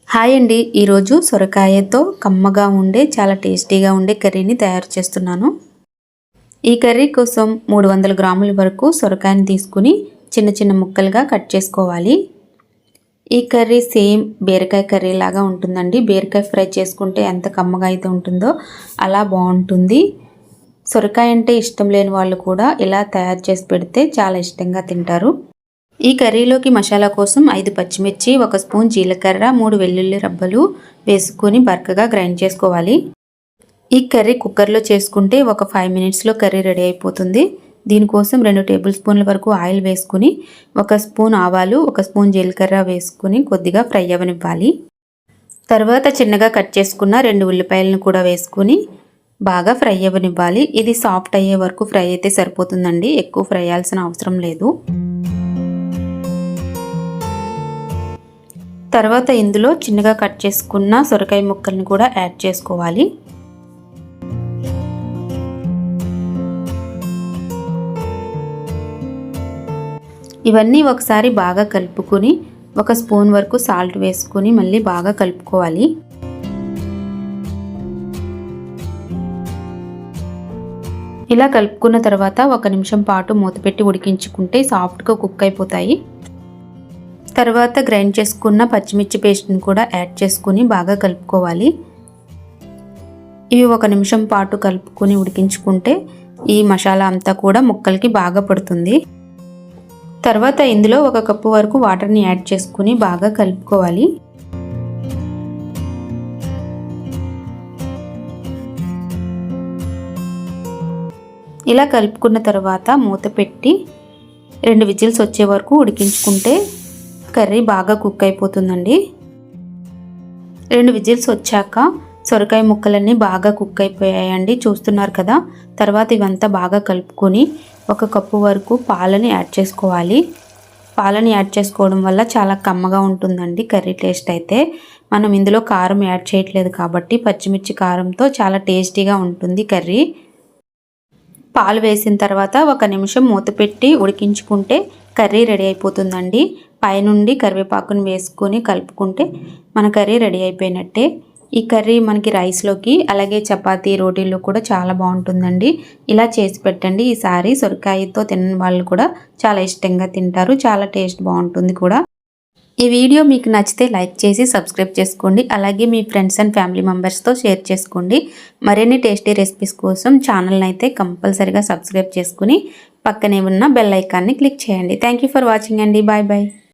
Hi అండి, ఈరోజు సొరకాయతో కమ్మగా ఉండే చాలా టేస్టీగా ఉండే కర్రీని తయారు చేస్తున్నాను. ఈ కర్రీ కోసం 300 గ్రాముల వరకు సొరకాయని తీసుకుని చిన్న చిన్న ముక్కలుగా కట్ చేసుకోవాలి. ఈ కర్రీ సేమ్ బీరకాయ కర్రీ లాగా ఉంటుందండి. బీరకాయ ఫ్రై చేసుకుంటే ఎంత కమ్మగా అయితే ఉంటుందో అలా బాగుంటుంది. సొరకాయ అంటే ఇష్టం లేని వాళ్ళు కూడా ఇలా తయారు చేసి పెడితే చాలా ఇష్టంగా తింటారు. ఈ కర్రీలోకి మసాలా కోసం 5 పచ్చిమిర్చి, 1 స్పూన్ జీలకర్ర, 3 వెల్లుల్లి రబ్బలు వేసుకొని బరకగా గ్రైండ్ చేసుకోవాలి. ఈ కర్రీ కుక్కర్లో చేసుకుంటే ఒక 5 మినిట్స్లో కర్రీ రెడీ అయిపోతుంది. దీనికోసం 2 టేబుల్ స్పూన్ల వరకు ఆయిల్ వేసుకుని 1 స్పూన్ ఆవాలు, 1 స్పూన్ జీలకర్ర వేసుకుని కొద్దిగా ఫ్రై అవ్వనివ్వాలి. తర్వాత చిన్నగా కట్ చేసుకున్న 2 ఉల్లిపాయలను కూడా వేసుకుని బాగా ఫ్రై అవ్వనివ్వాలి. ఇది సాఫ్ట్ అయ్యే వరకు ఫ్రై అయితే సరిపోతుందండి, ఎక్కువ ఫ్రై అయ్యాల్సిన అవసరం లేదు. తర్వాత ఇందులో చిన్నగా కట్ చేసుకున్న సొరకాయ ముక్కల్ని కూడా యాడ్ చేసుకోవాలి. ఇవన్నీ ఒకసారి బాగా కలుపుకొని 1 స్పూన్ వరకు సాల్ట్ వేసుకొని మళ్ళీ బాగా కలుపుకోవాలి. ఇలా కలుపుకున్న తర్వాత 1 నిమిషం పాటు మూత పెట్టి ఉడికించుకుంటే సాఫ్ట్గా కుక్ అయిపోతాయి. తర్వాత గ్రైండ్ చేసుకున్న పచ్చిమిర్చి పేస్ట్ని కూడా యాడ్ చేసుకుని బాగా కలుపుకోవాలి. ఇవి 1 నిమిషం పాటు కలుపుకొని ఉడికించుకుంటే ఈ మసాలా అంతా కూడా ముక్కలకి బాగా పడుతుంది. తర్వాత ఇందులో 1 కప్పు వరకు వాటర్ని యాడ్ చేసుకుని బాగా కలుపుకోవాలి. ఇలా కలుపుకున్న తర్వాత మూత పెట్టి 2 విజిల్స్ వచ్చే వరకు ఉడికించుకుంటే కర్రీ బాగా కుక్ అయిపోతుందండి. 2 విజిల్స్ వచ్చాక సొరకాయ ముక్కలన్నీ బాగా కుక్ అయిపోయాయండి, చూస్తున్నారు కదా. తర్వాత ఇవంతా బాగా కలుపుకొని 1 కప్పు వరకు పాలని యాడ్ చేసుకోవాలి. పాలని యాడ్ చేసుకోవడం వల్ల చాలా కమ్మగా ఉంటుందండి కర్రీ టేస్ట్ అయితే. మనం ఇందులో కారం యాడ్ చేయట్లేదు కాబట్టి పచ్చిమిర్చి కారంతో చాలా టేస్టీగా ఉంటుంది కర్రీ. పాలు వేసిన తర్వాత 1 నిమిషం మూత పెట్టి ఉడికించుకుంటే కర్రీ రెడీ అయిపోతుందండి. పైనుండి కరివేపాకును వేసుకొని కలుపుకుంటే మన కర్రీ రెడీ అయిపోయినట్టే. ఈ కర్రీ మనకి రైస్లోకి అలాగే చపాతీ, రోటీల్లో కూడా చాలా బాగుంటుందండి. ఇలా చేసి పెట్టండి. ఈసారి సొరకాయతో తినని వాళ్ళు కూడా చాలా ఇష్టంగా తింటారు. చాలా టేస్ట్ బాగుంటుంది కూడా. ఈ వీడియో మీకు నచ్చితే లైక్ చేసి సబ్స్క్రైబ్ చేసుకోండి. అలాగే మీ ఫ్రెండ్స్ అండ్ ఫ్యామిలీ మెంబర్స్తో షేర్ చేసుకోండి. మరిన్ని టేస్టీ రెసిపీస్ కోసం ఛానల్ని అయితే కంపల్సరీగా సబ్స్క్రైబ్ చేసుకుని పక్కనే ఉన్న బెల్ ఐకాన్ని క్లిక్ చేయండి. థ్యాంక్ యూ ఫర్ వాచింగ్ అండి. Bye bye.